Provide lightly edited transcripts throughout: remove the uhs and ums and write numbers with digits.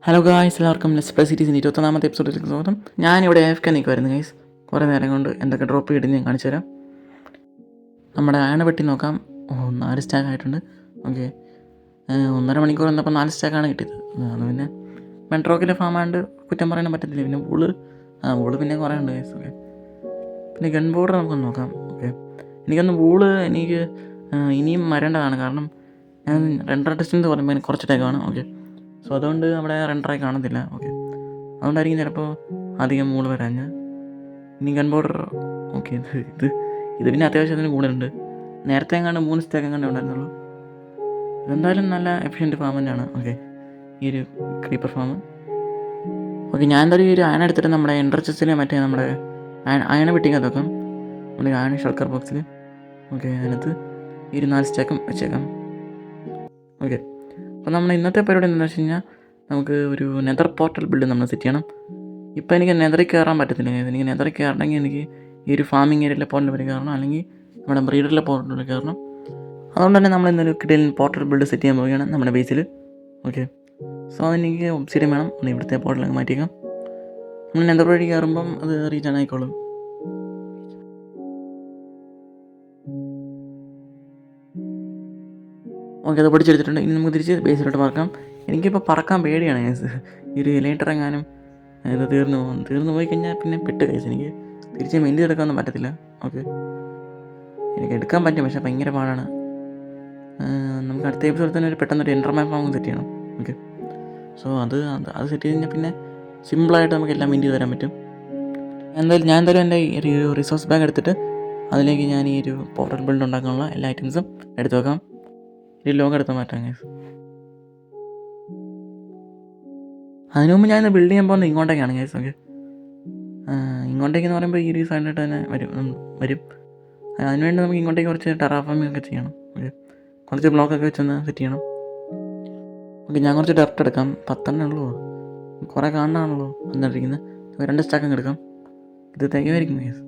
Hello guys, എല്ലാവർക്കും let's play സീരീസിൻ്റെ 21ാമത്തെ എപ്പിസോഡിലേക്ക് സ്വാഗതം. ഞാനിവിടെ AFK നിൽക്കുമായിരുന്നു ഗൈസ്. കുറേ നേരം കൊണ്ട് എന്തൊക്കെ ഡ്രോപ്പ് ചെയ്തിട്ട് ഞാൻ കാണിച്ചു തരാം. നമ്മുടെ ആന വെട്ടി നോക്കാം. 4 സ്റ്റാക്ക് ആയിട്ടുണ്ട്. ഓക്കെ, 1.5 മണിക്കൂർ വന്നപ്പോൾ 4 സ്റ്റാക്കാണ് കിട്ടിയത്. അത് പിന്നെ മെട്രോക്കിലെ ഫാം ആയതുകൊണ്ട് കുറ്റം പറയാൻ പറ്റത്തില്ല. പിന്നെ വൂള് പിന്നെ കുറേ ഉണ്ട് ഗൈസ്. ഓക്കെ, പിന്നെ ഗൺ ബോർഡർ നമുക്കൊന്ന് നോക്കാം. ഓക്കെ, എനിക്ക് ഇനിയും വരേണ്ടതാണ്. കാരണം ഞാൻ റെൻഡർ ടെസ്റ്റ് എന്ന് പറയുമ്പോൾ കുറച്ച് ടൈമാണ്. ഓക്കെ, സോ അതുകൊണ്ട് അവിടെ റെൻഡറായി കാണത്തില്ല. ഓക്കെ, അതുകൊണ്ടായിരിക്കും ചിലപ്പോൾ അധികം മൂള് വരാഞ്ഞ്. ഇനി ഗൺ ബോർഡർ. ഓക്കെ, ഇത് പിന്നെ അത്യാവശ്യത്തിന് കൂടുതലുണ്ട്. നേരത്തെ എങ്ങാണ്ട് 3 സ്റ്റാക്ക് എങ്ങാണ്ട് ഉണ്ടായിരുന്നുള്ളൂ. ഇതെന്തായാലും നല്ല എഫിഷ്യൻറ്റ് ഫാം തന്നെയാണ്. ഓക്കെ, ഈ ഒരു ക്രീപ്പർ ഫാം. ഓക്കെ, ഞാൻ എന്തായാലും ഈ ഒരു അയൺ എടുത്തിട്ട് നമ്മുടെ എൻട്ര ചെസ്റ്റിൽ നമ്മുടെ അയൺ വെട്ടിക്കകത്ത് നമ്മുടെ അയൺ ഷൾക്കർ ബോക്സിൽ. ഓക്കെ, അതിനകത്ത് ഈ ഒരു 4 സ്റ്റാക്കും വെച്ചേക്കാം. ഓക്കെ, അപ്പോൾ നമ്മൾ ഇന്നത്തെ പരിപാടി എന്താണെന്ന് വെച്ച് കഴിഞ്ഞാൽ നമുക്ക് ഒരു നെതർ പോർട്ടൽ ബിൽഡ് നമ്മൾ സെറ്റ് ചെയ്യണം. ഇപ്പോൾ എനിക്ക് നെതറിൽ കയറാൻ പറ്റത്തില്ല. എനിക്ക് നെതറിൽ കയറണമെങ്കിൽ എനിക്ക് ഈ ഒരു ഫാമിംഗ് ഏരിയയിലെ പോർട്ടൽ വരെ കയറണം, അല്ലെങ്കിൽ നമ്മുടെ ബ്രീഡറിലെ പോർട്ടൽ കയറണം. അതുകൊണ്ട് തന്നെ നമ്മൾ ഇന്നൊരു കിടിലൻ പോർട്ടൽ ബിൽഡ് സെറ്റ് ചെയ്യാൻ പോവുകയാണ് നമ്മുടെ ബേസിൽ. ഓക്കെ, സോ അതെനിക്ക് ഒബ്സിഡിയൻ വേണം. ഒന്ന് ഇവിടുത്തെ പോർട്ടലൊക്കെ മാറ്റിയേക്കാം. നമ്മൾ നെതർ വഴി കയറുമ്പം അത് റീച്ച് ആയിക്കോളും. ഓക്കെ, അത് പഠിച്ചെടുത്തിട്ടുണ്ട്. ഇനി നമുക്ക് തിരിച്ച് ബേസിലോട്ട് പറക്കാം. എനിക്കിപ്പോൾ പറക്കാൻ പേടിയാണ് കേസ്. ഈ ഒരു ലൈറ്റർ എങ്ങാനും ഇത് തീർന്നു പോയി കഴിഞ്ഞാൽ പിന്നെ പെട്ട് കേസ്. എനിക്ക് തിരിച്ച് മെയിൻറ്റെയിൻ എടുക്കാനൊന്നും പറ്റത്തില്ല. ഓക്കെ, എനിക്ക് എടുക്കാൻ പറ്റും, പക്ഷേ ഭയങ്കര പാടാണ്. നമുക്ക് അടുത്ത എപ്പിസോഡിൽ തന്നെ പെട്ടെന്നൊരു എൻ്റർമാൻ ഫാം സെറ്റ് ചെയ്യണം. ഓക്കെ, സോ അത് സെറ്റ് ചെയ്ത് കഴിഞ്ഞാൽ പിന്നെ സിമ്പിളായിട്ട് നമുക്ക് എല്ലാം മെയിൻറ്റെയിൻ തരാൻ പറ്റും. ഞാൻ എന്തായാലും എൻ്റെ ഈ ഒരു റിസോഴ്സ് ബാഗ് എടുത്തിട്ട് അതിലേക്ക് ഞാൻ ഈ ഒരു പോർട്ടൽ ബിൽഡ് ഉണ്ടാക്കാനുള്ള എല്ലാ ഐറ്റംസും എടുത്തു വെക്കാം. ഈ ലോഗ് എടുത്ത് മാറ്റാം കേസ്. അതിനു മുമ്പ് ഞാൻ ബിൽഡ് ചെയ്യാൻ പോകുന്നത് ഇങ്ങോട്ടേക്കാണ് കേസ്. ഓക്കെ, ഇങ്ങോട്ടേക്കെന്ന് പറയുമ്പോൾ ഈ ഒരു സൈഡിലോട്ട് തന്നെ വരും. അതിനുവേണ്ടി നമുക്ക് ഇങ്ങോട്ടേക്ക് കുറച്ച് ടെറാഫോമിംഗ് ഒക്കെ ചെയ്യണം. ഓക്കെ, കുറച്ച് ബ്ലോക്കൊക്കെ വെച്ചൊന്ന് സെറ്റ് ചെയ്യണം. ഓക്കെ, ഞാൻ കുറച്ച് ഡർട്ട് എടുക്കാം. 10 ഉള്ളൂ, കുറേ കാണാണല്ലോ എന്നിരിക്കുന്നത്. 2 സ്റ്റാക്കും എടുക്കാം. ഇത് തികയായിരിക്കും കേസ്.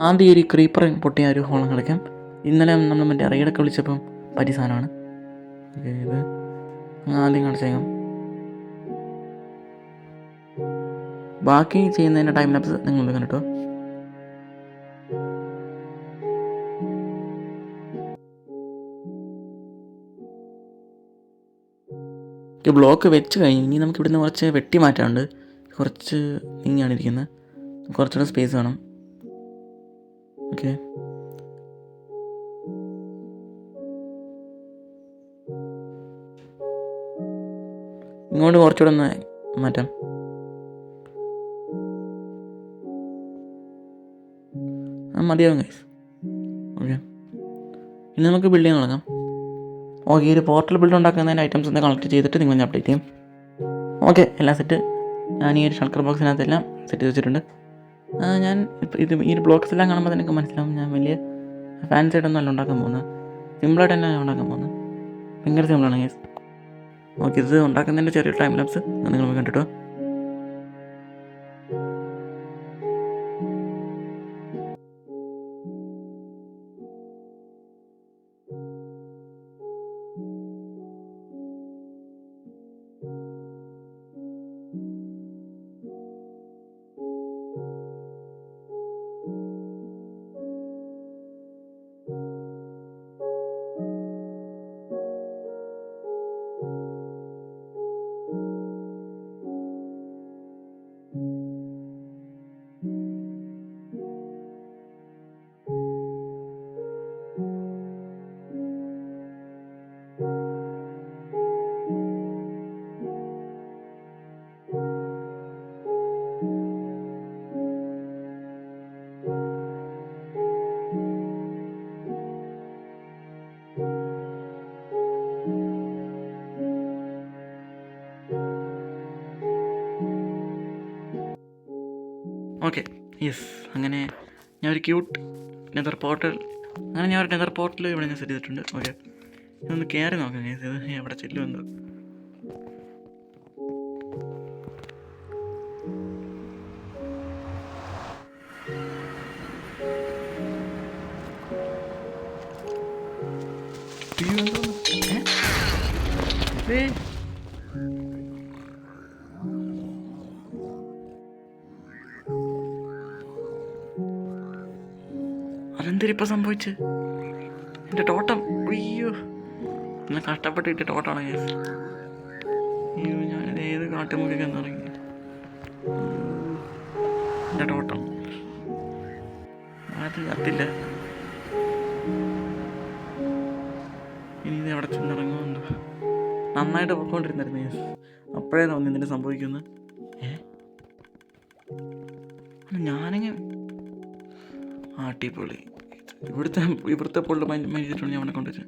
ആദ്യം ഒരു ക്രീപ്പർ പൊട്ടിയ ഒരു ഹോളം കളിക്കാം. ഇന്നലെ നമ്മൾ മറ്റേ റൈഡൊക്കെ വിളിച്ചപ്പം പറ്റിയ സാധനമാണ്. ഓക്കെ, ഇത് ആദ്യം കാണിച്ചേക്കാം. ബാക്കി ചെയ്യുന്നതിൻ്റെ ടൈം ലാപ്സ് നിങ്ങൾ കണ്ടിട്ടോ. ബ്ലോക്ക് വെച്ച് കഴിഞ്ഞു. ഇനി നമുക്ക് ഇവിടുന്ന് കുറച്ച് വെട്ടി മാറ്റാനുണ്ട്. കുറച്ച് നീങ്ങാണ് ഇരിക്കുന്നത്. കുറച്ചുകൂടെ സ്പേസ് വേണം. ഓക്കെ, ഇങ്ങോട്ട് കുറച്ചുകൂടെ ഒന്ന് മാറ്റാം. മതിയാവും ഗൈസ്. ഓക്കെ, ഇനി നമുക്ക് ബിൽഡ് ചെയ്യാൻ തുടങ്ങാം. ഓക്കെ, ഈ ഒരു പോർട്ടൽ ബിൽഡ് ഉണ്ടാക്കുന്നതിൻ്റെ ഐറ്റംസ് ഒന്ന് കളക്ട് ചെയ്തിട്ട് നിങ്ങൾ ഞാൻ അപ്ഡേറ്റ് ചെയ്യും. ഓക്കെ, എല്ലാം സെറ്റ്. ഞാൻ ഈ ഒരു ഷൾക്കർ ബോക്സിനകത്തെല്ലാം സെറ്റ് ചെയ്ത് വെച്ചിട്ടുണ്ട്. ഞാൻ ഈ ഒരു ബ്ലോക്സ് എല്ലാം കാണുമ്പോൾ എനിക്ക് മനസ്സിലാവും ഞാൻ വലിയ ഫാൻസി ആയിട്ടൊന്നും അല്ല ഉണ്ടാക്കാൻ പോകുന്നത്. സിമ്പിളായിട്ട് തന്നെ ഞാൻ ഉണ്ടാക്കാൻ പോകുന്നത്. ഭയങ്കര സിമ്പിളാണ് ഗൈസ്. ഓക്കെ, ഇത് ഉണ്ടാക്കുന്നതിൻ്റെ ചെറിയ ടൈം ലാപ്സ് നിങ്ങൾ കണ്ടിട്ടോ. ഓക്കെ, യെസ്, അങ്ങനെ ഞാൻ ഒരു നെതർ പോർട്ടൽ ഇവിടെ ഞാൻ സെറ്റ് ചെയ്തിട്ടുണ്ട്. ഓക്കെ, ഇതൊന്ന് കയറി നോക്കാം. ഇത് എവിടെ ചെല്ലുമെന്ന്. അതെന്തിരിപ്പോൾ സംഭവിച്ച്? എൻ്റെ ടോട്ടം, അയ്യോ, ഇന്ന് കഷ്ടപ്പെട്ട് കിട്ടിയ ടോട്ടമാണ് ഗൈസ്. അയ്യോ, ഞാനിത് ഏത് കാട്ടുമുക്കൊക്കെ ഇറങ്ങി. എൻ്റെ ടോട്ടം അത് കത്തില്ല. ഇനി ഇത് എവിടെ ചെന്നിറങ്ങുന്നുണ്ടോ? നന്നായിട്ട് പോയിക്കൊണ്ടിരുന്നായിരുന്നു ഗൈസ്. അപ്പോഴേ തോന്നി ഇതിൻ്റെ സംഭവിക്കുന്നു. ഞാനെങ്ങനെ അടിപൊളി. ഇവിടുത്തെ പോളിൽ മരിച്ചിട്ടുണ്ട് ഞാൻ അവിടെ കൊണ്ടുവച്ച്.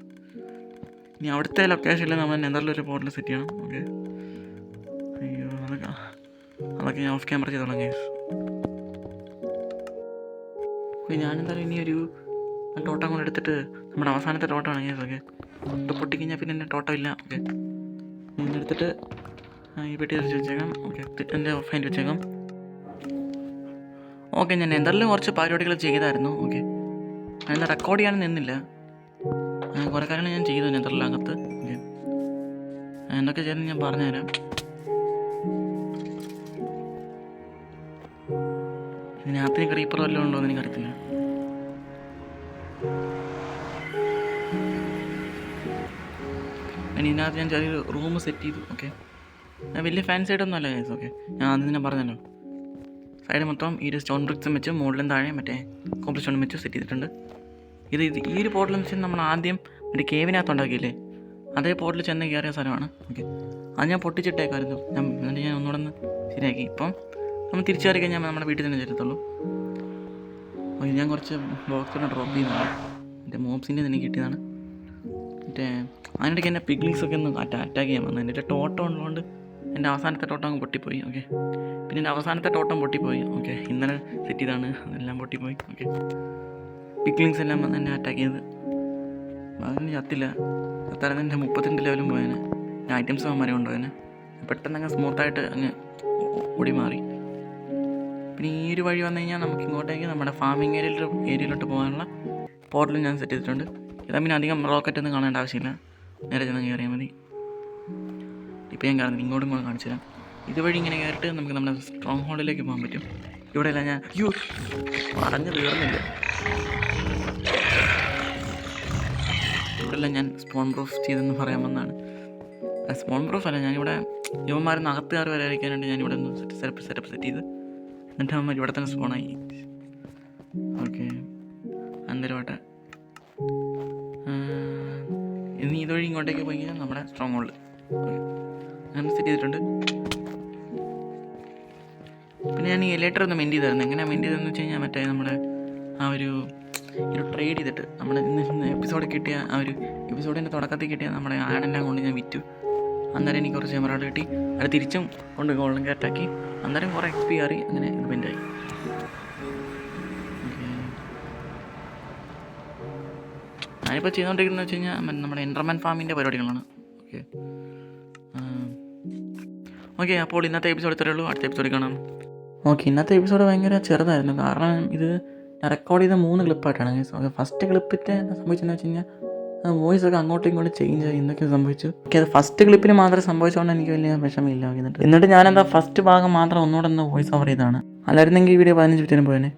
ഇനി അവിടുത്തെ ലൊക്കേഷനിൽ നമ്മൾ നെതറിലൊരു പോർട്ടൽ സെറ്റ് ചെയ്യണം. ഓക്കെ, അയ്യോ, അതൊക്കെ ഞാൻ ഓഫ് ക്യാമറ ചെയ്തോളാം ഗൈസ്. ഓക്കെ, ഞാനെന്തായാലും ഇനി ഒരു ടോട്ടം കൊണ്ട് എടുത്തിട്ട് നമ്മുടെ അവസാനത്തെ ടോട്ടമാണ് ഗൈസ്. ഓക്കെ, ഇത് പൊട്ടിക്കഴിഞ്ഞാൽ പിന്നെ എൻ്റെ ടോട്ടം ഇല്ല. ഓക്കെ, എടുത്തിട്ട് ഈ പെട്ടി തിരിച്ച് വെച്ചേക്കാം. ഓക്കെ, എൻ്റെ ഓഫ് ആയിട്ട് വെച്ചേക്കാം. ഓക്കെ, ഞാൻ നെതറിൽ കുറച്ച് പരിപാടികൾ ചെയ്തായിരുന്നു. ഓക്കെ, അതിന് റെക്കോർഡ് ചെയ്യാൻ നിന്നില്ല. കുറേ കാര്യങ്ങൾ ഞാൻ ചെയ്തു നെതറിലകത്ത്. ഓക്കെ, എന്തൊക്കെ ചെയ്തെന്ന് ഞാൻ പറഞ്ഞുതരാം. ഇതിനകത്തിന് ക്രീപ്പർ വല്ലതും ഉണ്ടോ എന്ന് എനിക്കറിയത്തില്ല. ഇതിനകത്ത് ഞാൻ ചെറിയൊരു റൂം സെറ്റ് ചെയ്തു. ഓക്കെ, ഞാൻ വലിയ ഫാൻസി ആയിട്ടൊന്നും അല്ല ഗൈസ്. ഓക്കെ, ഞാൻ ആദ്യം ഞാൻ പറഞ്ഞല്ലോ, സൈഡ് മൊത്തം ഈ ഒരു സ്റ്റോൺ ബ്രിക്സും വെച്ച് മുകളിലും താഴെ മറ്റേ കോംപ്ലക്സ് സ്റ്റോണും വെച്ച് സെറ്റ് ചെയ്തിട്ടുണ്ട്. ഈ ഒരു പോർട്ടലെന്ന് വെച്ചാൽ നമ്മൾ ആദ്യം മറ്റേ കേവിനകത്ത് ഉണ്ടാക്കിയില്ലേ, അതേ പോർട്ടൽ ചെന്ന് കയറിയ സ്ഥലമാണ്. ഓക്കെ, അത് ഞാൻ പൊട്ടിച്ചിട്ടേക്കായിരുന്നു. എന്നിട്ട് ഞാൻ ഒന്നുകൂടെ ഒന്ന് ശരിയാക്കി. ഇപ്പം നമ്മൾ തിരിച്ചു കയറി കഴിഞ്ഞാൽ നമ്മുടെ വീട്ടിൽ തന്നെ ചേരത്തുള്ളൂ. ഓക്കെ, ഞാൻ കുറച്ച് ബോക്സിനെ ഡ്രോപ്പ് ചെയ്യുന്നതാണ്. എൻ്റെ മോബ്സിൻ്റെ തന്നെ കിട്ടിയതാണ്. മറ്റേ അതിനിടയ്ക്ക് എൻ്റെ പിഗ്ലിങ്സൊക്കെ ഒന്ന് അറ്റാക്ക് ചെയ്യാൻ വന്നു. എൻ്റെ ടോട്ടം ഉള്ളതുകൊണ്ട് എൻ്റെ അവസാനത്തെ ടോട്ടം അങ്ങ് പൊട്ടിപ്പോയി. ഓക്കെ, പിന്നെ എൻ്റെ അവസാനത്തെ ടോട്ടം പൊട്ടിപ്പോയി. ഓക്കെ, ഇന്നലെ സെറ്റ് ചെയ്താണ്, അതെല്ലാം പൊട്ടിപ്പോയി. ഓക്കെ, പിക്ലിങ്സ് എല്ലാം വന്ന് എന്നെ അറ്റാക്ക് ചെയ്ത് അതിന് ചത്തില്ല. അത്താരം എൻ്റെ 32 ലെവലും പോയതിന് ഐറ്റംസ് അവന്മാരെ കൊണ്ടുപോയതിന് പെട്ടെന്ന് അങ്ങ് സ്മൂത്തായിട്ട് അങ്ങ് ഓടി മാറി. പിന്നെ ഈ ഒരു വഴി വന്നു കഴിഞ്ഞാൽ നമുക്ക് ഇങ്ങോട്ടേക്ക് നമ്മുടെ ഫാമിംഗ് ഏരിയയിലോട്ട് പോകാനുള്ള പോർട്ടലും ഞാൻ സെറ്റ് ചെയ്തിട്ടുണ്ട്. ഇതാ പിന്നെ അധികം റോക്കറ്റ് ഒന്നും കാണേണ്ട ആവശ്യമില്ല, നേരെ ചെന്ന് കയറിയാൽ മതി. ഇപ്പോൾ ഞാൻ കാണുന്നില്ല, ഇങ്ങോട്ടും കൂടെ കാണിച്ചു തരാം. ഇതുവഴി ഇങ്ങനെ കയറിയിട്ട് നമുക്ക് നമ്മുടെ സ്ട്രോങ് ഹോളിലേക്ക് പോകാൻ പറ്റും. ഇവിടെയല്ല ഞാൻ പറഞ്ഞു തീർന്നില്ല. ഇവിടെല്ലാം ഞാൻ സ്പോൺ പ്രൂഫ് ചെയ്തെന്ന് പറയാൻ വന്നതാണ്. സ്പോൺ പ്രൂഫ് അല്ല, ഞാനിവിടെ യുവന്മാരൊന്ന് അകത്ത് കയറി വരാതിരിക്കാനായിട്ട് ഞാനിവിടെ ഒന്ന് സെറ്റപ്പ് സെറ്റ് ചെയ്ത് എന്നിട്ട് അവന്മാർ ഇവിടെ തന്നെ സ്പോണായി. ഓക്കെ, അന്തരമാട്ടെ ഇനി ഇതുവഴി ഇങ്ങോട്ടേക്ക് പോയി കഴിഞ്ഞാൽ നമ്മുടെ സ്ട്രോങ് ഹോളിൽ അങ്ങനെ സെറ്റ് ചെയ്തിട്ടുണ്ട്. പിന്നെ ഞാൻ ഈ എലേറ്റർ ഒന്ന് മെൻറ്റ് ചെയ്തായിരുന്നു. എങ്ങനെയാണ് മെൻറ്റ് ചെയ്തതെന്ന് വെച്ച് കഴിഞ്ഞാൽ മറ്റേ നമ്മുടെ ആ ഒരു ട്രേഡ് ചെയ്തിട്ട് നമ്മൾ ഇന്ന് എപ്പിസോഡ് കിട്ടിയ ആ ഒരു എപ്പിസോഡിൻ്റെ തുടക്കത്തിൽ കിട്ടിയ നമ്മുടെ ആണെല്ലാം കൊണ്ട് ഞാൻ വിറ്റു. അന്നേരം എനിക്ക് കുറച്ച് എമറാൾഡ് കിട്ടി. അത് തിരിച്ചും കൊണ്ട് ഗോൾഡൻ കാറ്റാക്കി. അന്നേരം കുറേ XP കയറി, അങ്ങനെ ഇൻവെൻ്റായി. ഞാനിപ്പോൾ ചെയ്തുകൊണ്ടിരിക്കുന്നത് വെച്ച് കഴിഞ്ഞാൽ നമ്മുടെ എൻഡർമാൻ ഫാമിൻ്റെ പരിപാടികളാണ്. ഓക്കെ, അപ്പോൾ ഇന്നത്തെ എപ്പിസോഡ് ഇത്രയേ ഉള്ളൂ. അടുത്ത എപ്പിസോഡിൽ കാണാം. ഓക്കെ, ഇന്നത്തെ എപ്പിസോഡ് ഭയങ്കര ചെറുതായിരുന്നു, കാരണം ഇത് ഞാൻ റെക്കോർഡ് ചെയ്ത 3 ക്ലിപ്പായിട്ടാണ്. ഓക്കെ, ഫസ്റ്റ് ക്ലിപ്പിൻ്റെ എന്താ സംഭവിച്ചതെന്ന് വെച്ച് കഴിഞ്ഞാൽ വോയിസ് ഒക്കെ അങ്ങോട്ടും ഇങ്ങോട്ടും ചേഞ്ച് ആയി, എന്തൊക്കെ സംഭവിച്ചു. ഓക്കെ, അത് ഫസ്റ്റ് ക്ലിപ്പിന് മാത്രം സംഭവിച്ചുകൊണ്ട് എനിക്ക് വലിയ വിഷമമില്ല. എന്നിട്ട് ഞാനെന്താ ഫസ്റ്റ് ഭാഗം മാത്രം ഒന്നുകൂടെ ഒന്ന് വോയിസ് ഓവർ ചെയ്താണ്. അല്ലായിരുന്നെങ്കിൽ ഈ വീഡിയോ 15 മിനിറ്റിന് പോയേനെ.